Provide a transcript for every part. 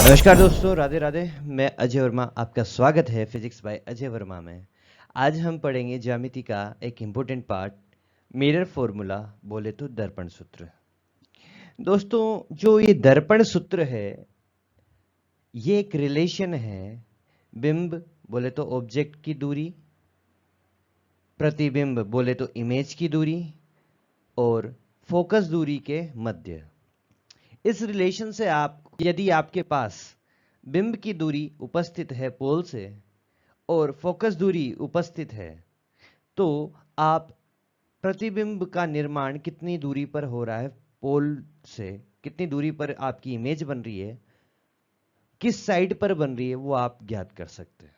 नमस्कार दोस्तों, राधे राधे। मैं अजय वर्मा, आपका स्वागत है फिजिक्स बाय अजय वर्मा में। आज हम पढ़ेंगे ज्यामिति का एक इम्पोर्टेंट पार्ट, मिरर फॉर्मूला, बोले तो दर्पण सूत्र। दोस्तों, जो ये दर्पण सूत्र है, ये एक रिलेशन है बिंब बोले तो ऑब्जेक्ट की दूरी, प्रतिबिंब बोले तो इमेज की दूरी, और फोकस दूरी के मध्य। इस रिलेशन से आप, यदि आपके पास बिंब की दूरी उपस्थित है पोल से और फोकस दूरी उपस्थित है, तो आप प्रतिबिंब का निर्माण कितनी दूरी पर हो रहा है पोल से, कितनी दूरी पर आपकी इमेज बन रही है, किस साइड पर बन रही है, वो आप ज्ञात कर सकते हैं।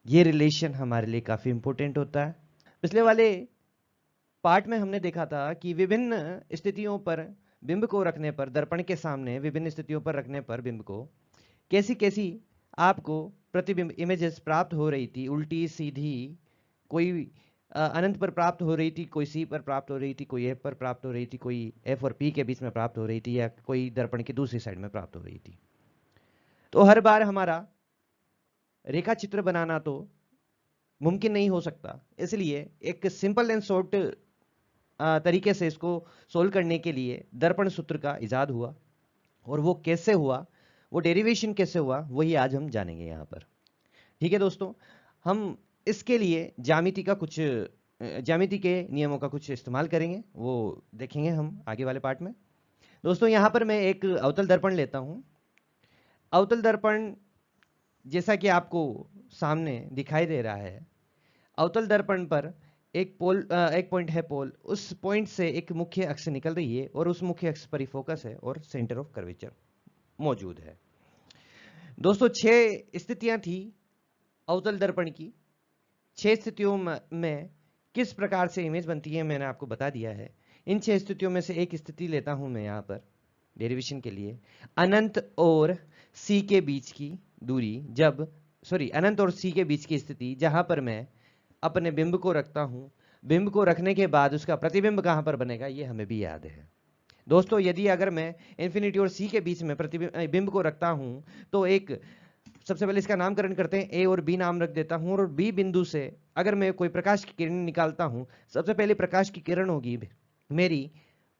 ये रिलेशन हमारे लिए काफी इंपॉर्टेंट होता है। पिछले वाले पार्ट में हमने देखा था कि विभिन्न स्थितियों पर बिंब को रखने पर, दर्पण के सामने विभिन्न स्थितियों पर रखने पर बिंब को कैसी कैसी आपको प्रतिबिंब इमेजेस प्राप्त हो रही थी, उल्टी सीधी, कोई अनंत पर प्राप्त हो रही थी, कोई सी पर प्राप्त हो रही थी, कोई एफ पर प्राप्त हो रही थी, कोई एफ और पी के बीच में प्राप्त हो रही थी, या कोई दर्पण की दूसरी साइड में प्राप्त हो रही थी। तो हर बार हमारा रेखा चित्र बनाना तो मुमकिन नहीं हो सकता, इसलिए एक सिंपल एंड शॉर्ट तरीके से इसको सोल्व करने के लिए दर्पण सूत्र का इजाद हुआ। और वो कैसे हुआ, वो डेरिवेशन कैसे हुआ, वही आज हम जानेंगे यहाँ पर। ठीक है दोस्तों, हम इसके लिए ज्यामिति के नियमों का कुछ इस्तेमाल करेंगे, वो देखेंगे हम आगे वाले पार्ट में। दोस्तों, यहाँ पर मैं एक अवतल दर्पण लेता हूँ। अवतल दर्पण जैसा कि आपको सामने दिखाई दे रहा है, अवतल दर्पण पर एक पॉइंट है पोल, उस पॉइंट से एक मुख्य अक्ष निकल रही है और उस मुख्य अक्ष पर ही फोकस है और सेंटर ऑफ कर्वेचर मौजूद है। दोस्तों, 6 स्थितियां थी अवतल दर्पण की। 6 स्थितियों में किस प्रकार से इमेज बनती है मैंने आपको बता दिया है। इन 6 स्थितियों में से एक स्थिति लेता हूं मैं यहां पर डेरिवेशन के लिए। अनंत और सी के बीच की दूरी, अनंत और सी के बीच की स्थिति, जहां पर मैं अपने बिंब को रखता हूं। बिंब को रखने के बाद उसका प्रतिबिंब कहां पर बनेगा, ये हमें भी याद है। दोस्तों, यदि अगर मैं इन्फिनिटी और सी के बीच में बिंब को रखता हूं, तो एक सबसे पहले इसका नामकरण करते हैं, ए और बी नाम रख देता हूं। और बी बिंदु से अगर मैं कोई प्रकाश की किरण निकालता हूं, सबसे पहले प्रकाश की किरण होगी मेरी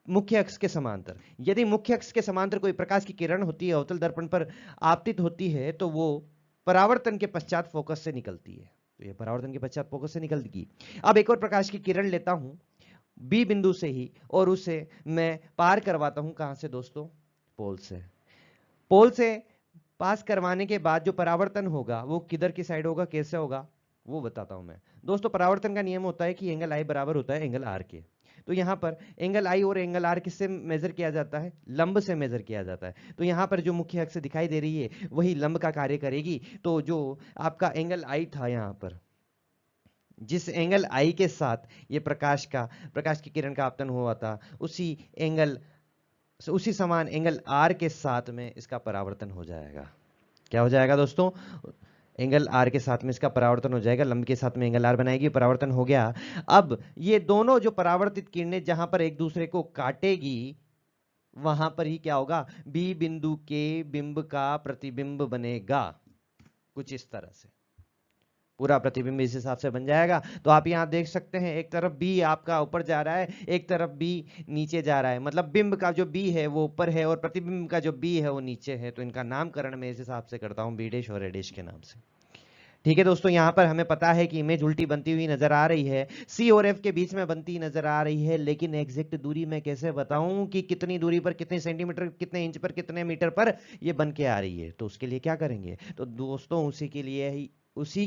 मुख्य अक्ष के समांतर। यदि मुख्य अक्ष के समांतर कोई प्रकाश की किरण होती है, अवतल दर्पण पर आपतित होती है, तो वो परावर्तन के पश्चात फोकस से निकलती है। तो ये परावर्तन के पश्चात फोकस से निकलती। अब एक और प्रकाश की किरण लेता हूं बी बिंदु से ही, और उसे मैं पार करवाता हूं कहां से दोस्तों, पोल से। पोल से पास करवाने के बाद जो परावर्तन होगा वो किधर की साइड होगा, कैसे होगा, वो बताता हूं मैं। दोस्तों, परावर्तन का नियम होता है कि एंगल आई बराबर होता है एंगल आर के। तो यहां पर एंगल आई और एंगल आर किससे मेजर किया जाता है, लंब से मेजर किया जाता है। तो यहां पर जो मुख्य अक्ष दिखाई दे रही है वही लंब का कार्य करेगी। तो जो आपका एंगल आई था, यहां पर जिस एंगल आई के साथ ये प्रकाश की किरण का आपतन हुआ था, उसी समान एंगल आर के साथ में इसका परावर्तन हो जाएगा। क्या हो जाएगा दोस्तों, एंगल आर के साथ में इसका परावर्तन हो जाएगा, लंब के साथ में एंगल आर बनाएगी, परावर्तन हो गया। अब ये दोनों जो परावर्तित किरणें जहां पर एक दूसरे को काटेगी, वहां पर ही क्या होगा, बी बिंदु के बिंब का प्रतिबिंब बनेगा। कुछ इस तरह से पूरा प्रतिबिंब इस हिसाब से बन जाएगा। तो आप यहां देख सकते हैं, एक तरफ बी आपका ऊपर जा रहा है, एक तरफ बी नीचे जा रहा है। मतलब बिंब का जो बी है वो ऊपर है और प्रतिबिंब का जो बी है वो नीचे है। तो इनका नामकरण मैं इस हिसाब से करता हूं, बी डैश और ए डैश के नाम से। ठीक है दोस्तों, यहां पर हमें पता है कि इमेज उल्टी बनती हुई नजर आ रही है, सी और एफ के बीच में बनती नजर आ रही है। लेकिन एग्जैक्ट दूरी मैं कैसे बताऊं कि कितनी दूरी पर, कितने सेंटीमीटर, कितने इंच पर, कितने मीटर पर ये बन के आ रही है। तो उसके लिए क्या करेंगे, तो दोस्तों उसी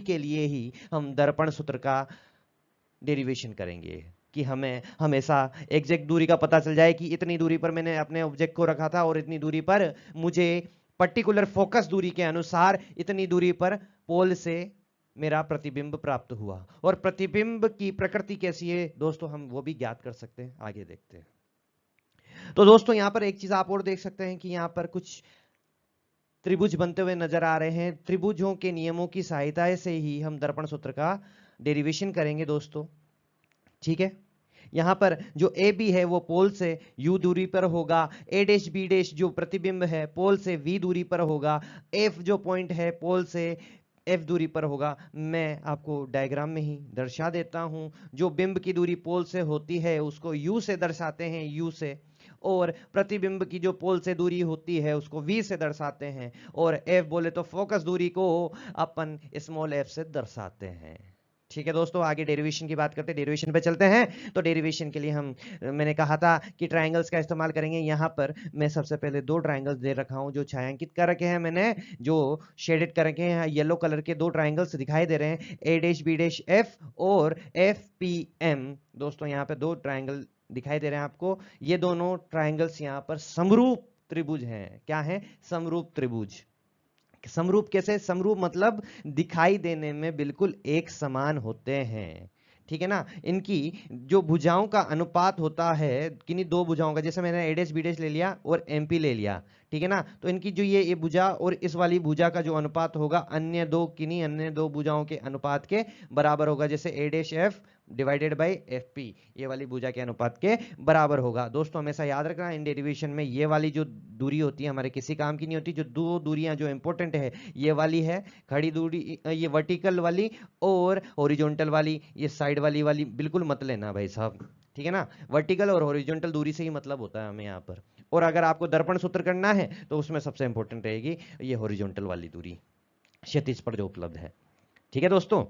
के लिए ही हम दर्पण सूत्र का डेरिवेशन करेंगे कि हमें हमेशा एग्जैक्ट दूरी का पता चल जाए कि इतनी दूरी पर मैंने अपने ऑब्जेक्ट को रखा था और इतनी दूरी पर मुझे पर्टिकुलर फोकस दूरी के अनुसार इतनी दूरी पर पोल से मेरा प्रतिबिंब प्राप्त हुआ। और प्रतिबिंब की प्रकृति कैसी है दोस्तों, हम वो भी ज्ञात कर सकते हैं, आगे देखते हैं। तो दोस्तों, यहां पर एक चीज आप और देख सकते हैं कि यहां पर कुछ त्रिभुज बनते हुए नजर आ रहे हैं। त्रिभुजों के नियमों की सहायता से ही हम दर्पण सूत्र का डेरिवेशन करेंगे दोस्तों। ठीक है, यहां पर जो ए बी है वो पोल से यू दूरी पर होगा, ए डैश बी डैश जो प्रतिबिंब है पोल से वी दूरी पर होगा, एफ जो पॉइंट है पोल से एफ दूरी पर होगा। मैं आपको डायग्राम में ही दर्शा देता हूं। जो बिंब की दूरी पोल से होती है उसको यू से दर्शाते हैं, यू से, और प्रतिबिंब की जो पोल से दूरी होती है उसको v से दर्शाते हैं, और f बोले तो फोकस दूरी को अपन स्मॉल f से दर्शाते हैं। ठीक है दोस्तों, आगे डेरिवेशन की बात करते हैं, डेरिवेशन पे चलते हैं। तो डेरिवेशन के लिए मैंने कहा था कि ट्रायंगल्स का इस्तेमाल करेंगे। यहां पर मैं सबसे पहले दो ट्रायंगल्स दे रखा हूं जो छायांकित कर रखे हैं मैंने, जो शेडेड कर रखे हैं, येलो कलर के दो ट्रायंगल्स दिखाई दे रहे हैं, ए डैश बी डैश एफ और एफ पी एम। दोस्तों यहाँ पे दो ट्रायंगल दिखाई दे रहे हैं आपको। ये दोनों ट्रायंगल्स यहाँ पर समरूप त्रिभुज हैं। क्या है? समरूप त्रिभुज। समरूप कैसे? समरूप मतलब दिखाई देने में बिल्कुल एक समान होते हैं। ठीक है ना? इनकी जो भुजाओं का अनुपात होता है, किन्हीं दो भुजाओं का, जैसे मैंने ए डैश बी डैश ले लिया और एमपी ले लिया, ठीक है ना, तो इनकी जो ये भुजा और इस वाली भुजा का जो अनुपात होगा किन्हीं अन्य दो भुजाओं के अनुपात के बराबर होगा। जैसे A dash F divided by F P, ये वाली भुजा के अनुपात के बराबर होगा। दोस्तों हमेशा याद रखना, इन डेरिवेशन में ये वाली जो दूरी होती है हमारे किसी काम की नहीं होती। जो दो दूरियां जो इंपॉर्टेंट है, ये वाली है खड़ी दूरी, ये वर्टिकल वाली, और हॉरिजॉन्टल वाली, ये साइड वाली बिल्कुल मत लेना भाई साहब। ठीक है ना? वर्टिकल और हॉरिजॉन्टल दूरी से ही मतलब होता है हमें यहाँ पर। और अगर आपको दर्पण सूत्र करना है तो उसमें सबसे इंपॉर्टेंट रहेगी ये हॉरिजॉन्टल वाली दूरी, क्षैतिज पर जो उपलब्ध है। ठीक है दोस्तों,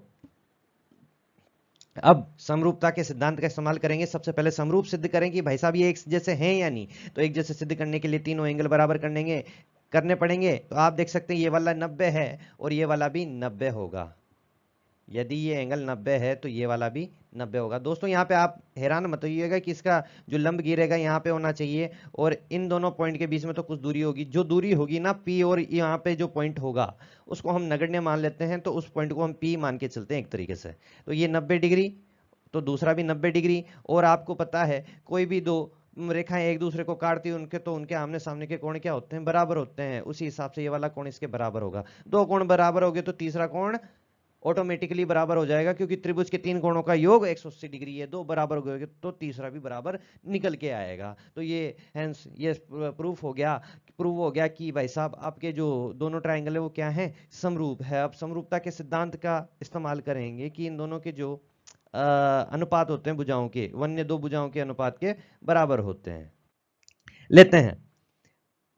अब समरूपता के सिद्धांत का इस्तेमाल करेंगे। सबसे पहले समरूप सिद्ध करें कि भाई साहब ये एक जैसे हैं या नहीं। तो एक जैसे सिद्ध करने के लिए तीनों एंगल बराबर करने पड़ेंगे। तो आप देख सकते हैं ये वाला 90 है और ये वाला भी 90 होगा। यदि ये एंगल 90 है तो ये वाला भी 90 होगा। दोस्तों यहाँ पे आप हैरान मत होइएगा कि इसका जो लंब गिरेगा यहाँ पे होना चाहिए, और इन दोनों पॉइंट के बीच में तो कुछ दूरी होगी। जो दूरी होगी ना P, और यहाँ पे जो पॉइंट होगा उसको हम नगण्य मान लेते हैं, तो उस पॉइंट को हम P मान के चलते हैं एक तरीके से। तो ये 90 डिग्री, तो दूसरा भी 90 डिग्री। और आपको पता है कोई भी दो रेखाएं एक दूसरे को काटती है उनके, तो उनके आमने सामने के कोण क्या होते हैं? बराबर होते हैं। उसी हिसाब से ये वाला कोण इसके बराबर होगा। दो कोण बराबर हो गए तो तीसरा कोण ऑटोमेटिकली बराबर हो जाएगा, क्योंकि त्रिभुज के तीन कोणों का योग 180 डिग्री है। दो बराबर हो गए तो तीसरा भी बराबर निकल के आएगा। तो ये हेंस ये प्रूव हो गया कि भाई साहब आपके जो दोनों ट्रायंगल है वो क्या है? समरूप है। अब समरूपता के सिद्धांत का इस्तेमाल करेंगे कि इन दोनों के जो अनुपात होते हैं भुजाओं के, वन्य दो भुजाओं के अनुपात के बराबर होते हैं। लेते हैं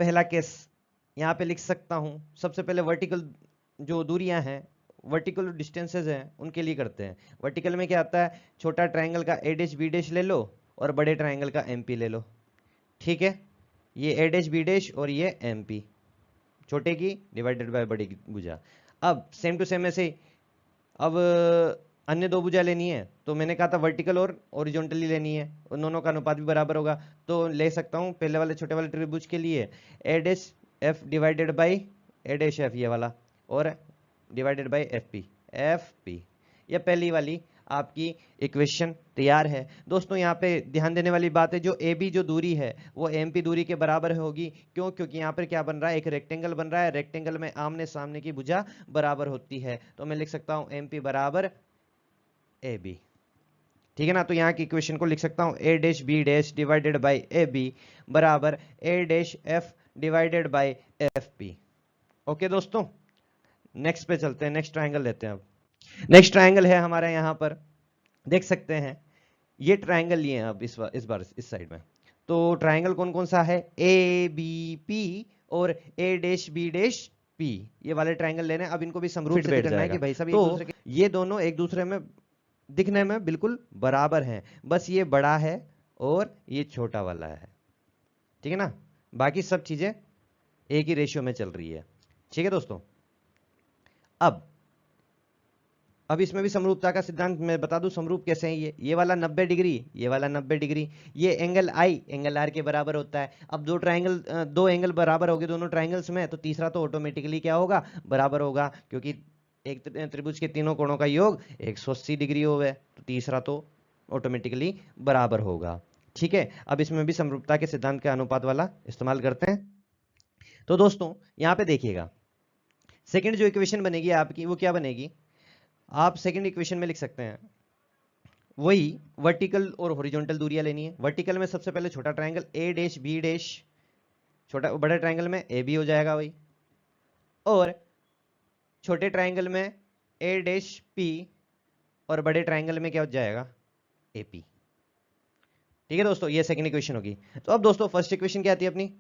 पहला केस, यहाँ पे लिख सकता हूं। सबसे पहले वर्टिकल जो दूरियां हैं, वर्टिकल डिस्टेंसेज हैं, उनके लिए करते हैं। वर्टिकल में क्या आता है? छोटा ट्रायंगल का ए डैश बी डैश ले लो और बड़े ट्रायंगल का एमपी ले लो। ठीक है, ये ए डैश बी डैश और ये एमपी, छोटे की डिवाइडेड बाय बड़ी की भुजा। अब सेम टू सेम ऐसे, अब अन्य दो भुजा लेनी है तो मैंने कहा था वर्टिकल और ओरिजेंटली लेनी है, उन दोनों का अनुपात भी बराबर होगा। तो ले सकता हूं पहले वाले छोटे वाले त्रिभुज के लिए A dash F divided by A dash F, ये वाला, और डिवाइडेड बाई एफ पी। ये पहली वाली आपकी इक्वेशन तैयार है। दोस्तों यहाँ पे ध्यान देने वाली बात है, जो ए बी जो दूरी है वो एम पी दूरी के बराबर होगी। क्यों? क्योंकि यहाँ पर क्या बन रहा है? एक रेक्टेंगल बन रहा है। रेक्टेंगल में आमने सामने की भुजा बराबर होती है, तो मैं लिख सकता हूँ एम पी बराबर ए बी। ठीक है ना? तो यहाँ की इक्वेशन को लिख सकता हूँ A dash B dash divided by A B बराबर A dash F divided by F P. Okay दोस्तों, नेक्स्ट पे चलते हैं, नेक्स्ट ट्रायंगल लेते हैं। अब नेक्स्ट ट्रायंगल है हमारे यहाँ पर, देख सकते हैं ये ट्रायंगल लिए हैं अब इस बार इस साइड में। तो ट्रायंगल कौन कौन सा है? ए बी पी और ए डैश बी डैश पी, ये वाले ट्रायंगल लेने। अब इनको भी समरूप सिद्ध करना है कि भाई साहब तो ये दोनों एक दूसरे में दिखने में बिल्कुल बराबर हैं, बस ये बड़ा है और ये छोटा वाला है। ठीक है ना? बाकी सब चीजें एक ही रेशियो में चल रही है। ठीक है दोस्तों, अब इसमें भी समरूपता का सिद्धांत मैं बता दूं। समरूप कैसे है? ये वाला 90 डिग्री, ये वाला 90 डिग्री, ये एंगल आई एंगल आर के बराबर होता है। अब दो एंगल बराबर हो गए दोनों ट्रायंगल्स में, तो तीसरा तो ऑटोमेटिकली क्या होगा? बराबर होगा, क्योंकि एक त्रिभुज के तीनों कोणों का योग 180 डिग्री हो गए, तो तीसरा तो ऑटोमेटिकली बराबर होगा। ठीक है, अब इसमें भी समरूपता के सिद्धांत के अनुपात वाला इस्तेमाल करते हैं। तो दोस्तों यहाँ पे देखिएगा, सेकेंड जो इक्वेशन बनेगी आपकी वो क्या बनेगी? आप सेकंड इक्वेशन में लिख सकते हैं वही वर्टिकल और हॉरिजॉन्टल दूरियां लेनी है। वर्टिकल में सबसे पहले छोटा triangle A dash B dash, छोटा बड़े ट्रायंगल में ए बी हो जाएगा वही, और छोटे ट्रायंगल में ए डैश पी, और बड़े ट्रायंगल में क्या हो जाएगा, ए पी। ठीक है दोस्तों, ये सेकंड इक्वेशन होगी। तो अब दोस्तों फर्स्ट इक्वेशन क्या आती है अपनी,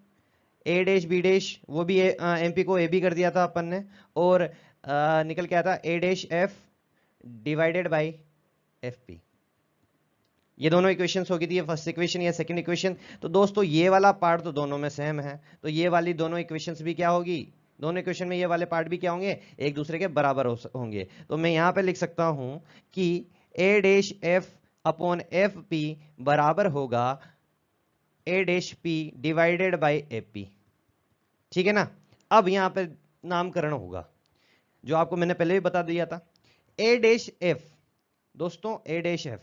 ए डैश बी डैश, वो भी एम पी को ए बी कर दिया था अपन ने, और निकल के आया था A dash F divided by F P. ये दोनों इक्वेशंस होगी थी, ये फर्स्ट इक्वेशन या सेकंड इक्वेशन। तो दोस्तों ये वाला पार्ट तो दोनों में सेम है, तो ये वाली दोनों इक्वेशंस भी क्या होगी, दोनों इक्वेशन में ये वाले पार्ट भी क्या होंगे, एक दूसरे के बराबर होंगे। तो मैं यहां पे लिख सकता हूं कि A dash F upon F P बराबर होगा A dash P divided by A P. ठीक है ना। अब यहां पे नामकरण होगा जो आपको मैंने पहले भी बता दिया था। ए डैश एफ, दोस्तों ए डैश एफ,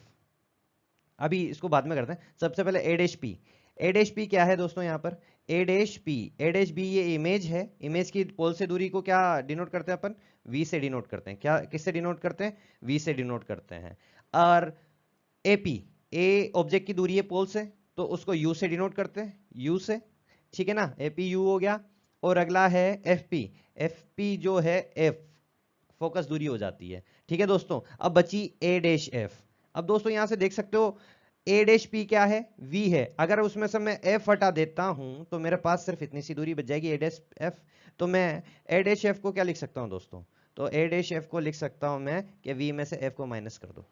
अभी इसको बाद में करते हैं, सबसे पहले ए डैश पी। ए डैश पी क्या है दोस्तों, यहां पर ए डैश पी, ए डैश बी ये इमेज है, इमेज की पोल से दूरी को क्या डिनोट करते हैं अपन, वी से डिनोट करते हैं। क्या किससे डिनोट करते हैं, वी से डिनोट करते हैं। और ए पी, ए ऑब्जेक्ट की दूरी है पोल से, तो उसको यू से डिनोट करते हैं, यू से। ठीक है ना, ए पी यू हो गया। और अगला है एफ पी, एफ पी जो है एफ फोकस दूरी हो जाती है। ठीक है दोस्तों, अब बची ए डैश एफ। अब दोस्तों यहां से देख सकते हो ए डैश पी क्या है, वी है। अगर उसमें से मैं एफ हटा देता हूं तो मेरे पास सिर्फ इतनी सी दूरी बच जाएगी, ए डैश एफ। तो मैं ए डैश एफ को क्या लिख सकता हूं दोस्तों, तो ए डैश एफ को लिख सकता हूं मैं कि वी में से एफ को माइनस कर दो।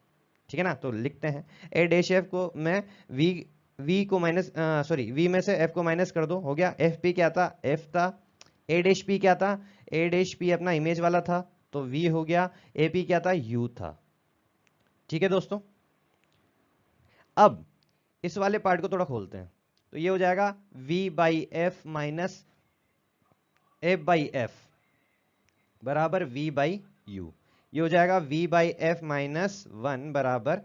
ठीक है ना, तो लिखते हैं ए डैश एफ को मैं वी को माइनस सॉरी वी में से एफ को माइनस कर दो, हो गया। एफ पी क्या था, एफ था। ए डैश पी क्या था, ए डैश पी अपना इमेज वाला था, तो वी हो गया। ए पी क्या था, यू था। ठीक है दोस्तों, अब इस वाले पार्ट को थोड़ा खोलते हैं, तो ये हो जाएगा v by F minus F by F बराबर v बाई यू। ये हो जाएगा v बाई एफ माइनस 1 बराबर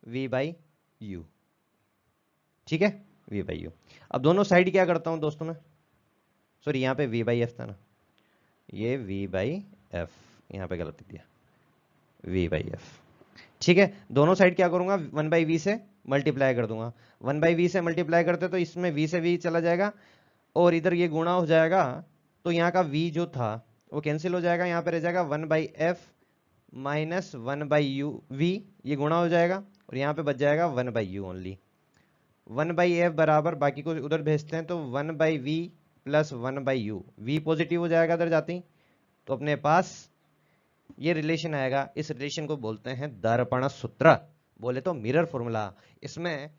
v बाई यू। ठीक है, v बाई यू। अब दोनों साइड क्या करता हूं दोस्तों मैं, सॉरी यहां पे v बाई एफ था ना, ये v बाई एफ, यहां पे गलती दिया, v बाई एफ। ठीक है, दोनों साइड क्या करूंगा, 1 बाई वी से मल्टीप्लाई कर दूंगा। 1 बाई वी से मल्टीप्लाई करते तो इसमें v से v चला जाएगा और इधर ये गुणा हो जाएगा, तो यहाँ का v जो था वो कैंसिल हो जाएगा, यहाँ पे रह जाएगा 1 by F minus 1 by U V, ये गुणा हो जाएगा और यहाँ पे बच जाएगा 1 by U only. 1 by F बराबर, बाकी को उधर भेजते हैं तो 1 by V plus 1 by U, V positive हो जाएगा इधर जाती, तो अपने पास ये रिलेशन आएगा। इस रिलेशन को बोलते हैं दर्पण सूत्र, बोले तो मिरर फॉर्मूला। इसमें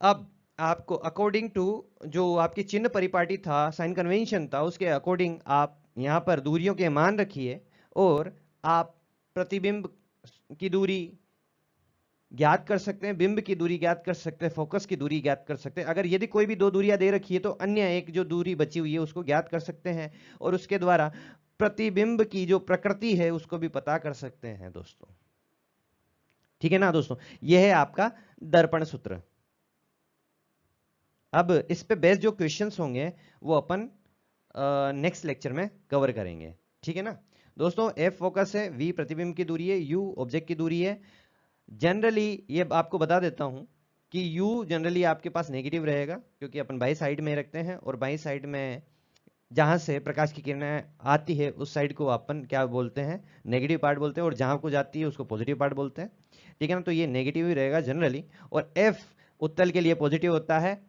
अब आपको अकॉर्डिंग टू जो आपकी चिन्ह परिपाटी था, साइन कन्वेंशन था, उसके अकॉर्डिंग आप यहां पर दूरियों के मान रखिए और आप प्रतिबिंब की दूरी ज्ञात कर सकते हैं, बिंब की दूरी ज्ञात कर सकते हैं, फोकस की दूरी ज्ञात कर सकते हैं। अगर यदि कोई भी दो दूरियां दे रखी है तो अन्य एक जो दूरी बची हुई है उसको ज्ञात कर सकते हैं और उसके द्वारा प्रतिबिंब की जो प्रकृति है उसको भी पता कर सकते हैं दोस्तों। ठीक है ना दोस्तों, यह है आपका दर्पण सूत्र। अब इस पे बेस्ड जो क्वेश्चंस होंगे वो अपन नेक्स्ट लेक्चर में कवर करेंगे। ठीक है ना दोस्तों, एफ फोकस है, वी प्रतिबिंब की दूरी है, यू ऑब्जेक्ट की दूरी है। जनरली ये आपको बता देता हूं कि u जनरली आपके पास नेगेटिव रहेगा क्योंकि अपन बाई साइड में रखते हैं और बाई साइड में जहां से प्रकाश की किरणें आती है उस साइड को अपन क्या बोलते हैं, नेगेटिव पार्ट बोलते हैं, और जहां को जाती है उसको पॉजिटिव पार्ट बोलते हैं। ठीक है ना, तो ये नेगेटिव ही रहेगा जनरली। और f उत्तल के लिए पॉजिटिव होता है,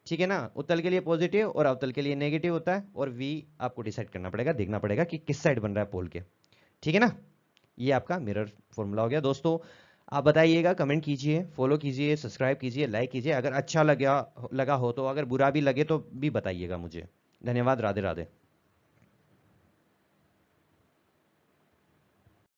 ठीक है ना, उत्तल के लिए पॉजिटिव और अवतल के लिए नेगेटिव होता है। और v आपको डिसाइड करना पड़ेगा, देखना पड़ेगा कि किस साइड बन रहा है पोल के। ठीक है ना, ये आपका मिरर फॉर्मूला हो गया दोस्तों। आप बताइएगा, कमेंट कीजिए, फॉलो कीजिए, सब्सक्राइब कीजिए, लाइक कीजिए। अगर अच्छा लगा हो तो, अगर बुरा भी लगे तो भी बताइएगा मुझे। धन्यवाद, राधे राधे।